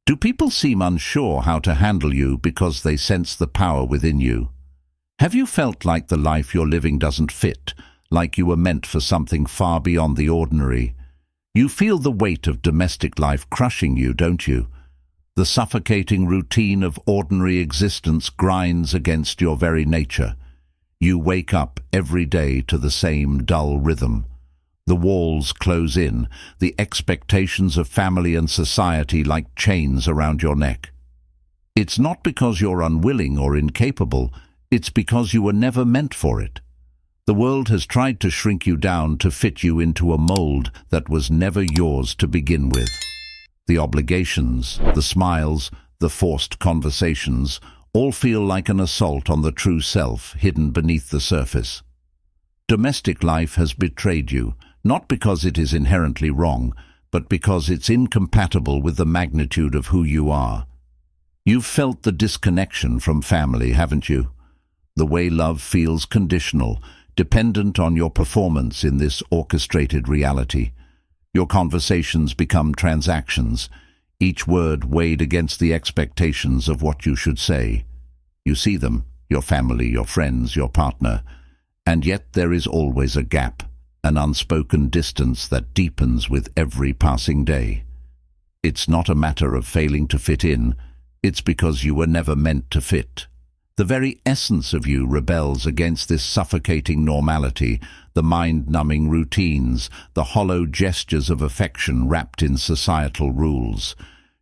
Do people seem unsure how to handle you because they sense the power within you? Have you felt like the life you're living doesn't fit, like you were meant for something far beyond the ordinary? You feel the weight of domestic life crushing you, don't you? The suffocating routine of ordinary existence grinds against your very nature. You wake up every day to the same dull rhythm. The walls close in, the expectations of family and society like chains around your neck. It's not because you're unwilling or incapable, it's because you were never meant for it. The world has tried to shrink you down to fit you into a mold that was never yours to begin with. The obligations, the smiles, the forced conversations, all feel like an assault on the true self hidden beneath the surface. Domestic life has betrayed you, not because it is inherently wrong, but because it's incompatible with the magnitude of who you are. You've felt the disconnection from family, haven't you? The way love feels conditional, dependent on your performance in this orchestrated reality. Your conversations become transactions, each word weighed against the expectations of what you should say. You see them, your family, your friends, your partner, and yet there is always a gap, an unspoken distance that deepens with every passing day. It's not a matter of failing to fit in, it's because you were never meant to fit. The very essence of you rebels against this suffocating normality, the mind-numbing routines, the hollow gestures of affection wrapped in societal rules.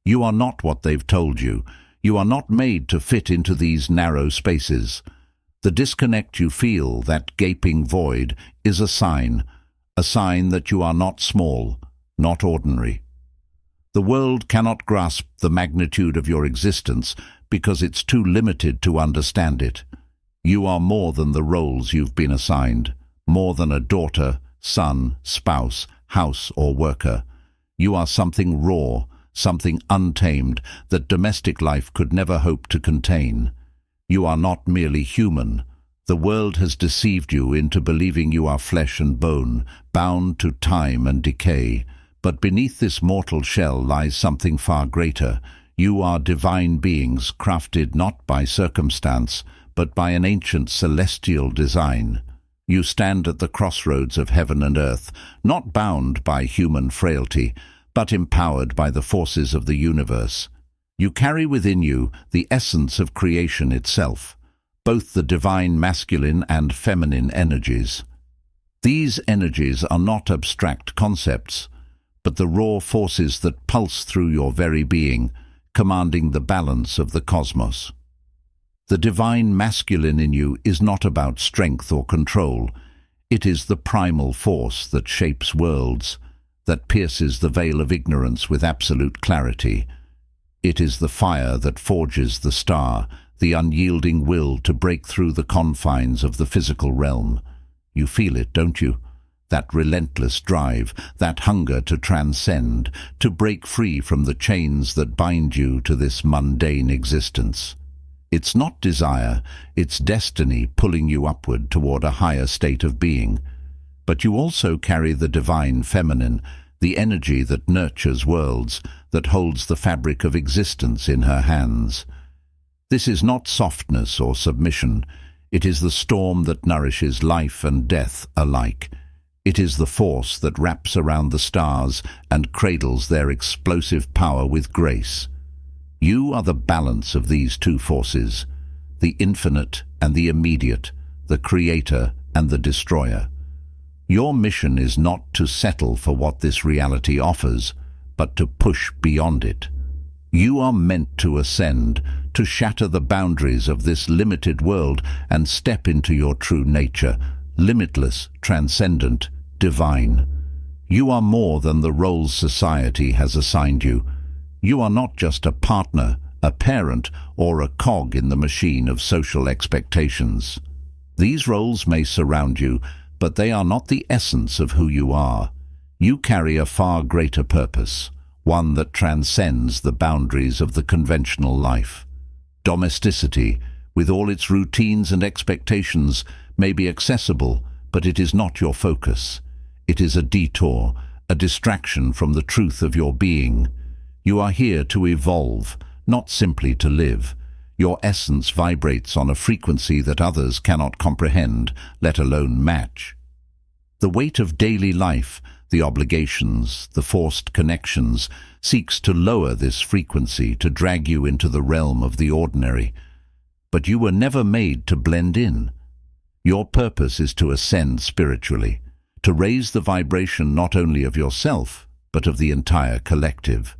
You are not what they've told you. You are not made to fit into these narrow spaces. The disconnect you feel, that gaping void, is a sign that you are not small, not ordinary. The world cannot grasp the magnitude of your existence because it's too limited to understand it. You are more than the roles you've been assigned, more than a daughter, son, spouse, house or worker. You are something raw, something untamed that domestic life could never hope to contain. You are not merely human. The world has deceived you into believing you are flesh and bone, bound to time and decay. But beneath this mortal shell lies something far greater. You are divine beings crafted not by circumstance, but by an ancient celestial design. You stand at the crossroads of heaven and earth, not bound by human frailty, but empowered by the forces of the universe. You carry within you the essence of creation itself, both the divine masculine and feminine energies. These energies are not abstract concepts, but the raw forces that pulse through your very being, commanding the balance of the cosmos. The divine masculine in you is not about strength or control. It is the primal force that shapes worlds, that pierces the veil of ignorance with absolute clarity. It is the fire that forges the star, the unyielding will to break through the confines of the physical realm. You feel it, don't you? That relentless drive, that hunger to transcend, to break free from the chains that bind you to this mundane existence. It's not desire, it's destiny pulling you upward toward a higher state of being. But you also carry the divine feminine, the energy that nurtures worlds, that holds the fabric of existence in her hands. This is not softness or submission. It is the storm that nourishes life and death alike. It is the force that wraps around the stars and cradles their explosive power with grace. You are the balance of these two forces, the infinite and the immediate, the creator and the destroyer. Your mission is not to settle for what this reality offers, but to push beyond it. You are meant to ascend, to shatter the boundaries of this limited world and step into your true nature, limitless, transcendent, divine. You are more than the roles society has assigned you. You are not just a partner, a parent, or a cog in the machine of social expectations. These roles may surround you, but they are not the essence of who you are. You carry a far greater purpose, one that transcends the boundaries of the conventional life. Domesticity, with all its routines and expectations, may be accessible, but it is not your focus. It is a detour, a distraction from the truth of your being. You are here to evolve, not simply to live. Your essence vibrates on a frequency that others cannot comprehend, let alone match. The weight of daily life, the obligations, the forced connections, seeks to lower this frequency, to drag you into the realm of the ordinary. But you were never made to blend in. Your purpose is to ascend spiritually, to raise the vibration not only of yourself, but of the entire collective.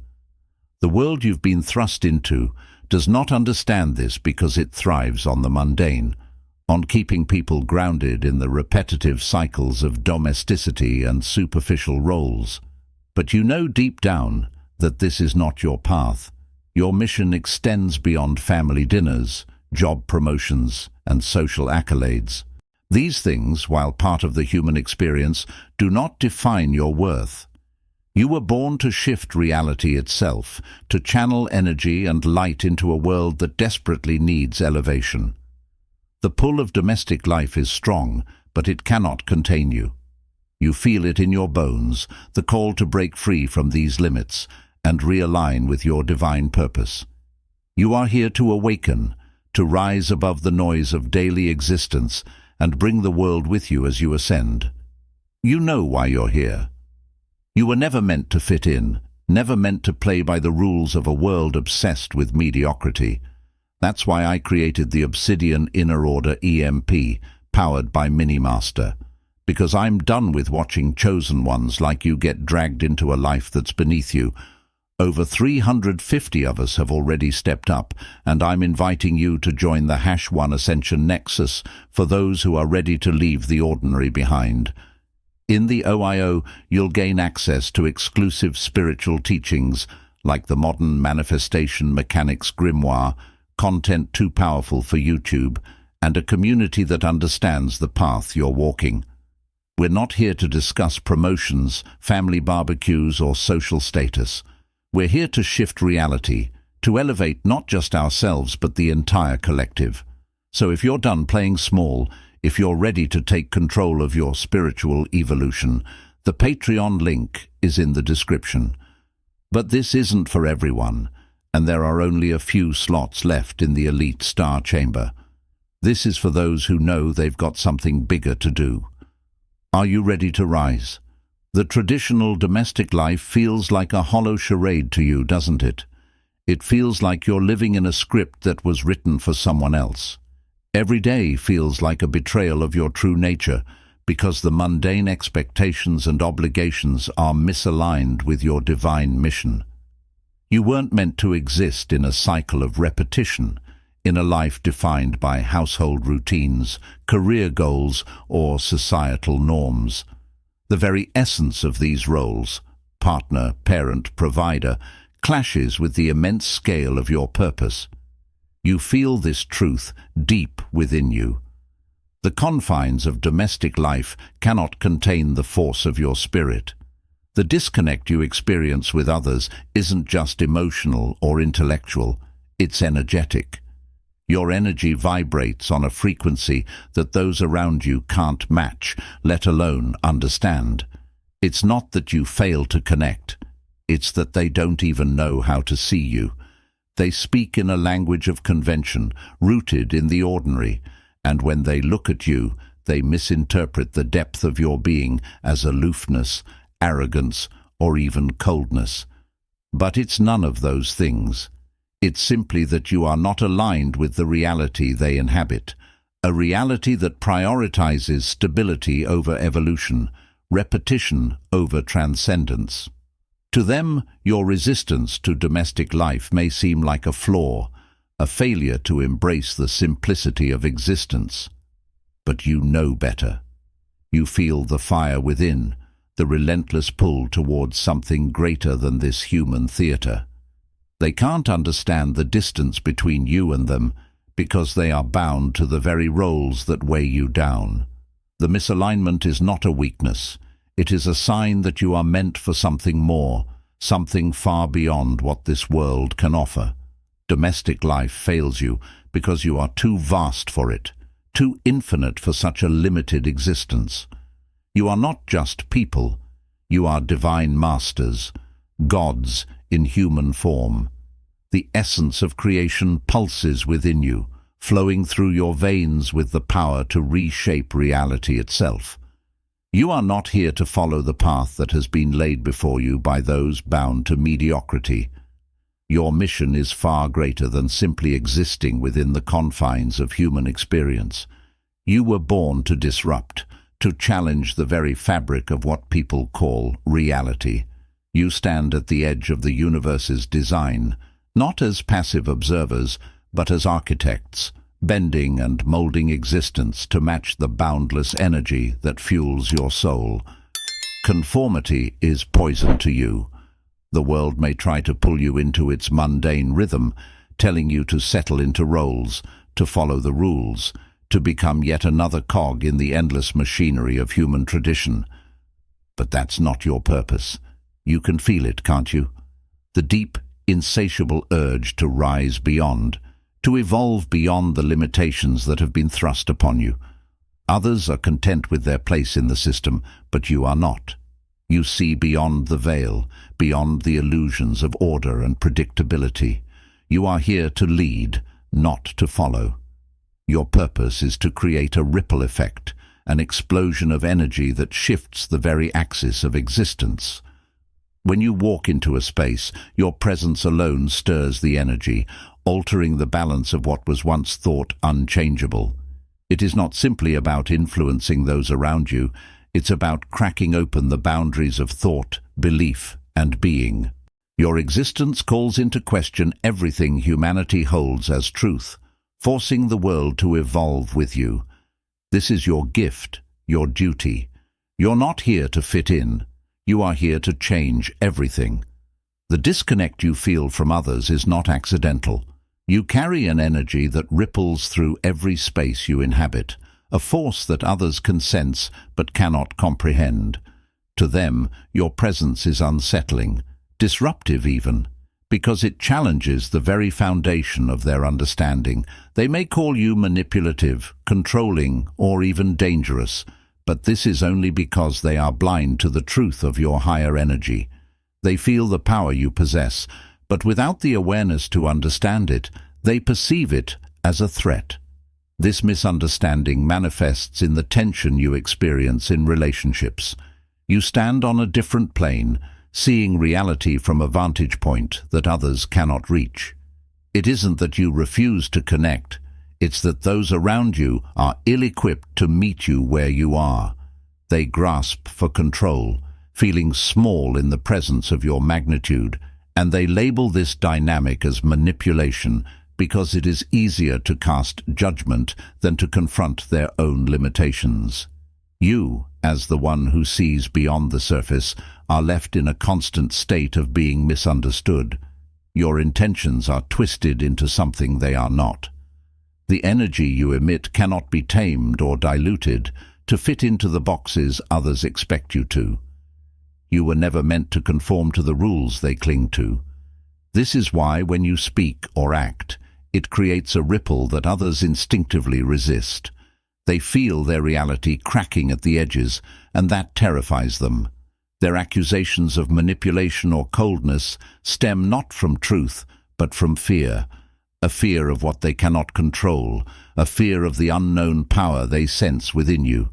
The world you've been thrust into does not understand this because it thrives on the mundane, on keeping people grounded in the repetitive cycles of domesticity and superficial roles. But you know deep down that this is not your path. Your mission extends beyond family dinners, job promotions, and social accolades. These things, while part of the human experience, do not define your worth. You were born to shift reality itself, to channel energy and light into a world that desperately needs elevation. The pull of domestic life is strong, but it cannot contain you. You feel it in your bones, the call to break free from these limits and realign with your divine purpose. You are here to awaken, to rise above the noise of daily existence and bring the world with you as you ascend. You know why you're here. You were never meant to fit in, never meant to play by the rules of a world obsessed with mediocrity. That's why I created the Obsidian Inner Order EMP, powered by Minimaster. Because I'm done with watching chosen ones like you get dragged into a life that's beneath you. Over 350 of us have already stepped up, and I'm inviting you to join the #1 Ascension Nexus for those who are ready to leave the ordinary behind. In the OIO, you'll gain access to exclusive spiritual teachings like the Modern Manifestation Mechanics Grimoire, content too powerful for YouTube, and a community that understands the path you're walking. We're not here to discuss promotions, family barbecues, or social status. We're here to shift reality, to elevate not just ourselves but the entire collective. So if you're done playing small, if you're ready to take control of your spiritual evolution, the Patreon link is in the description. But this isn't for everyone, and there are only a few slots left in the Elite Star Chamber. This is for those who know they've got something bigger to do. Are you ready to rise? The traditional domestic life feels like a hollow charade to you, doesn't it? It feels like you're living in a script that was written for someone else. Every day feels like a betrayal of your true nature because the mundane expectations and obligations are misaligned with your divine mission. You weren't meant to exist in a cycle of repetition, in a life defined by household routines, career goals, or societal norms. The very essence of these roles, partner, parent, provider, clashes with the immense scale of your purpose. You feel this truth deep within you. The confines of domestic life cannot contain the force of your spirit. The disconnect you experience with others isn't just emotional or intellectual, it's energetic. Your energy vibrates on a frequency that those around you can't match, let alone understand. It's not that you fail to connect, it's that they don't even know how to see you. They speak in a language of convention, rooted in the ordinary, and when they look at you, they misinterpret the depth of your being as aloofness, arrogance, or even coldness. But it's none of those things. It's simply that you are not aligned with the reality they inhabit, a reality that prioritizes stability over evolution, repetition over transcendence. To them, your resistance to domestic life may seem like a flaw, a failure to embrace the simplicity of existence. But you know better. You feel the fire within, the relentless pull towards something greater than this human theater. They can't understand the distance between you and them because they are bound to the very roles that weigh you down. The misalignment is not a weakness. It is a sign that you are meant for something more, something far beyond what this world can offer. Domestic life fails you because you are too vast for it, too infinite for such a limited existence. You are not just people. You are divine masters, gods in human form. The essence of creation pulses within you, flowing through your veins with the power to reshape reality itself. You are not here to follow the path that has been laid before you by those bound to mediocrity. Your mission is far greater than simply existing within the confines of human experience. You were born to disrupt, to challenge the very fabric of what people call reality. You stand at the edge of the universe's design, not as passive observers, but as architects, bending and molding existence to match the boundless energy that fuels your soul. Conformity is poison to you. The world may try to pull you into its mundane rhythm, telling you to settle into roles, to follow the rules, to become yet another cog in the endless machinery of human tradition. But that's not your purpose. You can feel it, can't you? The deep, insatiable urge to rise beyond, to evolve beyond the limitations that have been thrust upon you. Others are content with their place in the system, but you are not. You see beyond the veil, beyond the illusions of order and predictability. You are here to lead, not to follow. Your purpose is to create a ripple effect, an explosion of energy that shifts the very axis of existence. When you walk into a space, your presence alone stirs the energy, altering the balance of what was once thought unchangeable. It is not simply about influencing those around you, it's about cracking open the boundaries of thought, belief, and being. Your existence calls into question everything humanity holds as truth, forcing the world to evolve with you. This is your gift, your duty. You're not here to fit in. You are here to change everything. The disconnect you feel from others is not accidental. You carry an energy that ripples through every space you inhabit, a force that others can sense but cannot comprehend. To them, your presence is unsettling, disruptive even, because it challenges the very foundation of their understanding. They may call you manipulative, controlling, or even dangerous, but this is only because they are blind to the truth of your higher energy. They feel the power you possess, but without the awareness to understand it, they perceive it as a threat. This misunderstanding manifests in the tension you experience in relationships. You stand on a different plane, seeing reality from a vantage point that others cannot reach. It isn't that you refuse to connect, it's that those around you are ill-equipped to meet you where you are. They grasp for control, feeling small in the presence of your magnitude, and they label this dynamic as manipulation because it is easier to cast judgment than to confront their own limitations. You, as the one who sees beyond the surface, are left in a constant state of being misunderstood. Your intentions are twisted into something they are not. The energy you emit cannot be tamed or diluted to fit into the boxes others expect you to. You were never meant to conform to the rules they cling to. This is why when you speak or act, it creates a ripple that others instinctively resist. They feel their reality cracking at the edges, and that terrifies them. Their accusations of manipulation or coldness stem not from truth, but from fear. A fear of what they cannot control, a fear of the unknown power they sense within you.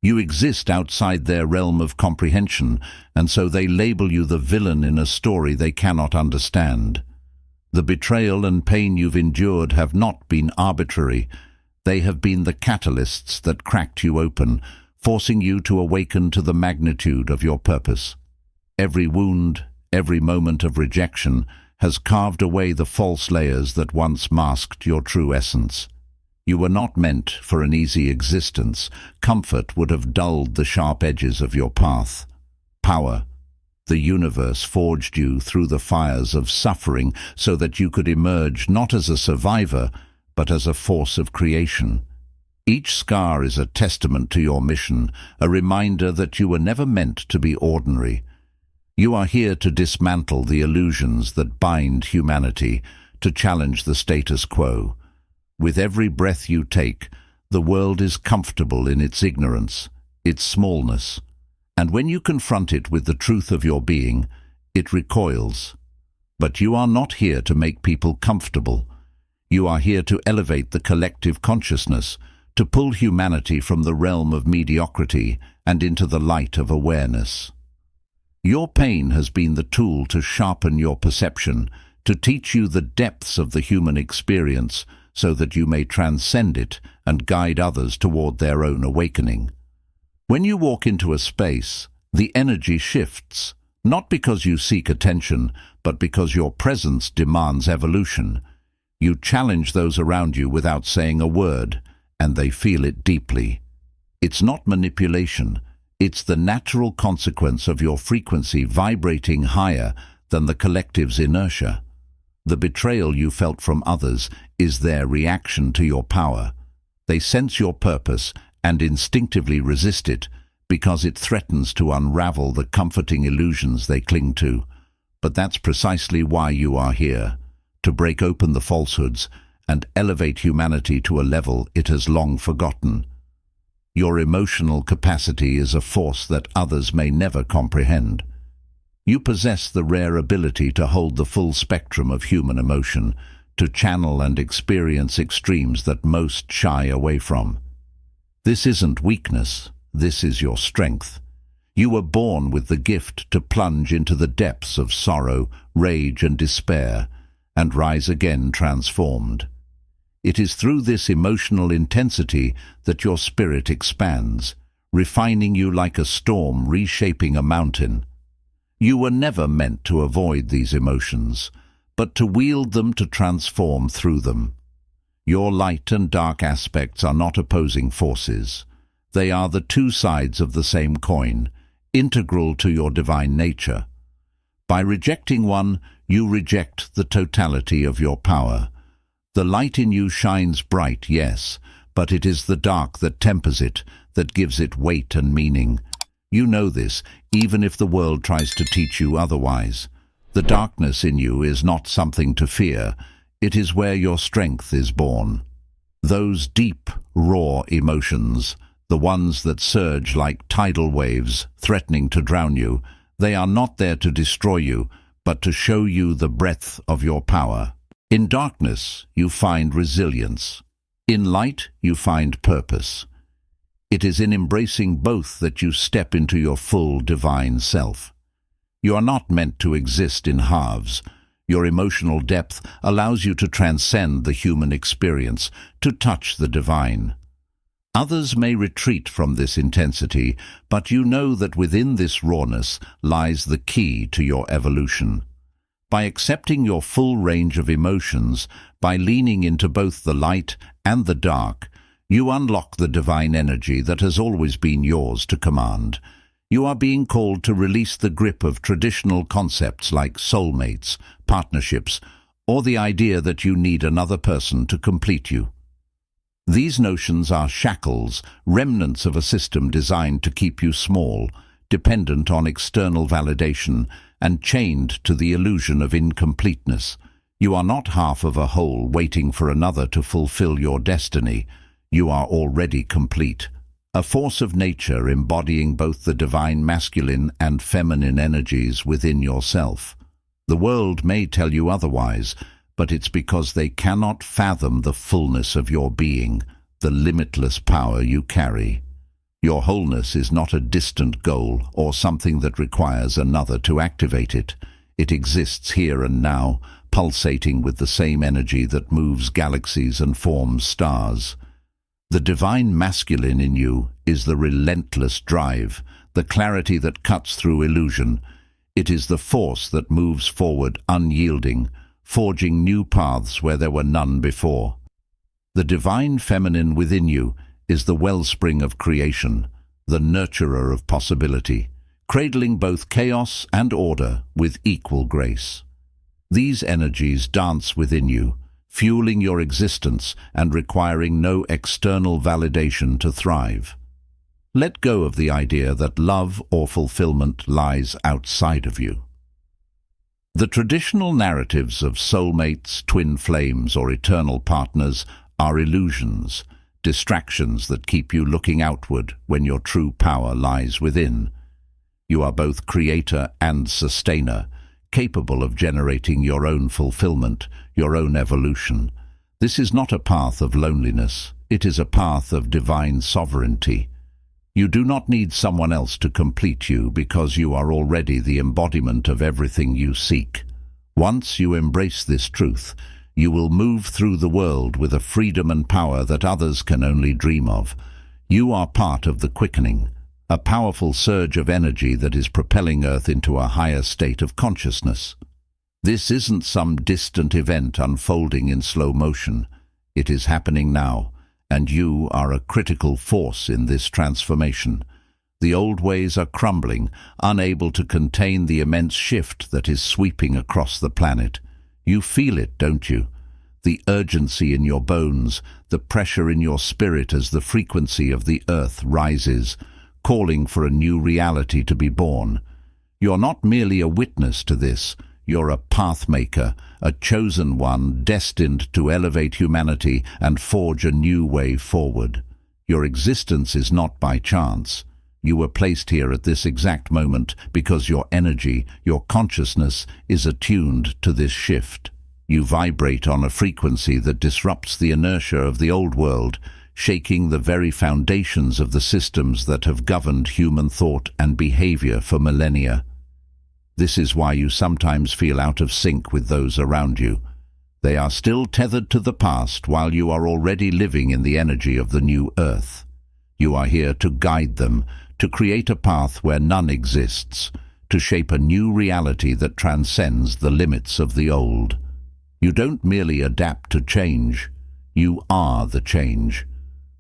You exist outside their realm of comprehension, and so they label you the villain in a story they cannot understand. The betrayal and pain you've endured have not been arbitrary. They have been the catalysts that cracked you open, forcing you to awaken to the magnitude of your purpose. Every wound, every moment of rejection has carved away the false layers that once masked your true essence. You were not meant for an easy existence. Comfort would have dulled the sharp edges of your path. Power. The universe forged you through the fires of suffering so that you could emerge not as a survivor, but as a force of creation. Each scar is a testament to your mission, a reminder that you were never meant to be ordinary. You are here to dismantle the illusions that bind humanity, to challenge the status quo. With every breath you take, the world is comfortable in its ignorance, its smallness. And when you confront it with the truth of your being, it recoils. But you are not here to make people comfortable. You are here to elevate the collective consciousness, to pull humanity from the realm of mediocrity and into the light of awareness. Your pain has been the tool to sharpen your perception, to teach you the depths of the human experience so that you may transcend it and guide others toward their own awakening. When you walk into a space, the energy shifts, not because you seek attention, but because your presence demands evolution. You challenge those around you without saying a word, and they feel it deeply. It's not manipulation. It's the natural consequence of your frequency vibrating higher than the collective's inertia. The betrayal you felt from others is their reaction to your power. They sense your purpose and instinctively resist it because it threatens to unravel the comforting illusions they cling to. But that's precisely why you are here, to break open the falsehoods and elevate humanity to a level it has long forgotten. Your emotional capacity is a force that others may never comprehend. You possess the rare ability to hold the full spectrum of human emotion, to channel and experience extremes that most shy away from. This isn't weakness, this is your strength. You were born with the gift to plunge into the depths of sorrow, rage and despair, and rise again transformed. It is through this emotional intensity that your spirit expands, refining you like a storm reshaping a mountain. You were never meant to avoid these emotions, but to wield them to transform through them. Your light and dark aspects are not opposing forces. They are the two sides of the same coin, integral to your divine nature. By rejecting one, you reject the totality of your power. The light in you shines bright, yes, but it is the dark that tempers it, that gives it weight and meaning. You know this, even if the world tries to teach you otherwise. The darkness in you is not something to fear. It is where your strength is born. Those deep, raw emotions, the ones that surge like tidal waves, threatening to drown you, they are not there to destroy you, but to show you the breadth of your power. In darkness, you find resilience. In light, you find purpose. It is in embracing both that you step into your full divine self. You are not meant to exist in halves. Your emotional depth allows you to transcend the human experience, to touch the divine. Others may retreat from this intensity, but you know that within this rawness lies the key to your evolution. By accepting your full range of emotions, by leaning into both the light and the dark, you unlock the divine energy that has always been yours to command. You are being called to release the grip of traditional concepts like soulmates, partnerships, or the idea that you need another person to complete you. These notions are shackles, remnants of a system designed to keep you small, dependent on external validation, and chained to the illusion of incompleteness. You are not half of a whole waiting for another to fulfill your destiny. You are already complete. A force of nature embodying both the divine masculine and feminine energies within yourself. The world may tell you otherwise, but it's because they cannot fathom the fullness of your being, the limitless power you carry. Your wholeness is not a distant goal or something that requires another to activate it. It exists here and now, pulsating with the same energy that moves galaxies and forms stars. The divine masculine in you is the relentless drive, the clarity that cuts through illusion. It is the force that moves forward unyielding, forging new paths where there were none before. The divine feminine within you is the wellspring of creation, the nurturer of possibility, cradling both chaos and order with equal grace. These energies dance within you, fueling your existence and requiring no external validation to thrive. Let go of the idea that love or fulfillment lies outside of you. The traditional narratives of soulmates, twin flames, or eternal partners are illusions, distractions that keep you looking outward when your true power lies within. You are both creator and sustainer, capable of generating your own fulfillment, your own evolution. This is not a path of loneliness, it is a path of divine sovereignty. You do not need someone else to complete you because you are already the embodiment of everything you seek. Once you embrace this truth, you will move through the world with a freedom and power that others can only dream of. You are part of the quickening, a powerful surge of energy that is propelling Earth into a higher state of consciousness. This isn't some distant event unfolding in slow motion. It is happening now, and you are a critical force in this transformation. The old ways are crumbling, unable to contain the immense shift that is sweeping across the planet. You feel it, don't you? The urgency in your bones, the pressure in your spirit as the frequency of the earth rises, calling for a new reality to be born. You're not merely a witness to this, you're a pathmaker, a chosen one destined to elevate humanity and forge a new way forward. Your existence is not by chance. You were placed here at this exact moment because your energy, your consciousness, is attuned to this shift. You vibrate on a frequency that disrupts the inertia of the old world, shaking the very foundations of the systems that have governed human thought and behavior for millennia. This is why you sometimes feel out of sync with those around you. They are still tethered to the past while you are already living in the energy of the new earth. You are here to guide them, to create a path where none exists, to shape a new reality that transcends the limits of the old. You don't merely adapt to change, you are the change.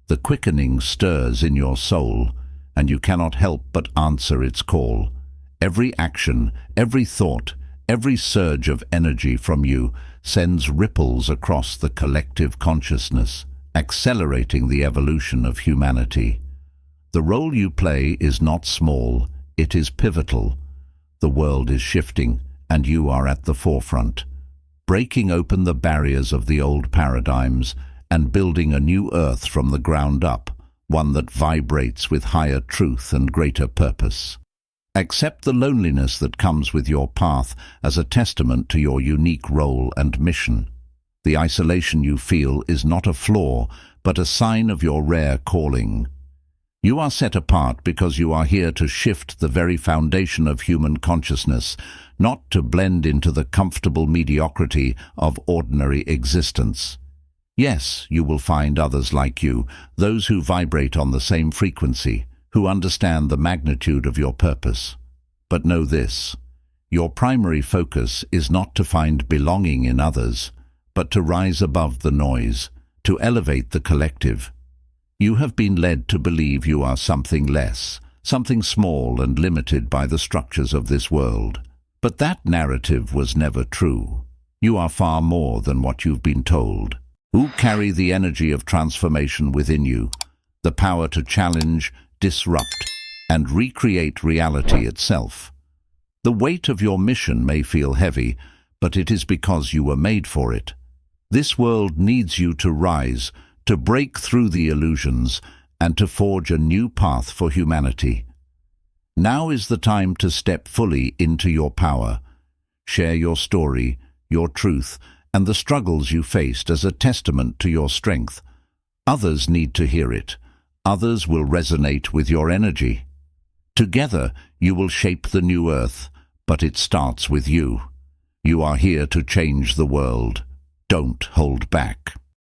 The quickening stirs in your soul, and you cannot help but answer its call. Every action, every thought, every surge of energy from you sends ripples across the collective consciousness, accelerating the evolution of humanity. The role you play is not small, it is pivotal. The world is shifting, and you are at the forefront, breaking open the barriers of the old paradigms and building a new earth from the ground up, one that vibrates with higher truth and greater purpose. Accept the loneliness that comes with your path as a testament to your unique role and mission. The isolation you feel is not a flaw, but a sign of your rare calling. You are set apart because you are here to shift the very foundation of human consciousness, not to blend into the comfortable mediocrity of ordinary existence. Yes, you will find others like you, those who vibrate on the same frequency, who understand the magnitude of your purpose. But know this, your primary focus is not to find belonging in others, but to rise above the noise, to elevate the collective. You have been led to believe you are something less, something small and limited by the structures of this world. But that narrative was never true. You are far more than what you've been told. You carry the energy of transformation within you, the power to challenge, disrupt, and recreate reality itself. The weight of your mission may feel heavy, but it is because you were made for it. This world needs you to rise, to break through the illusions, and to forge a new path for humanity. Now is the time to step fully into your power. Share your story, your truth, and the struggles you faced as a testament to your strength. Others need to hear it. Others will resonate with your energy. Together, you will shape the new earth, but it starts with you. You are here to change the world. Don't hold back.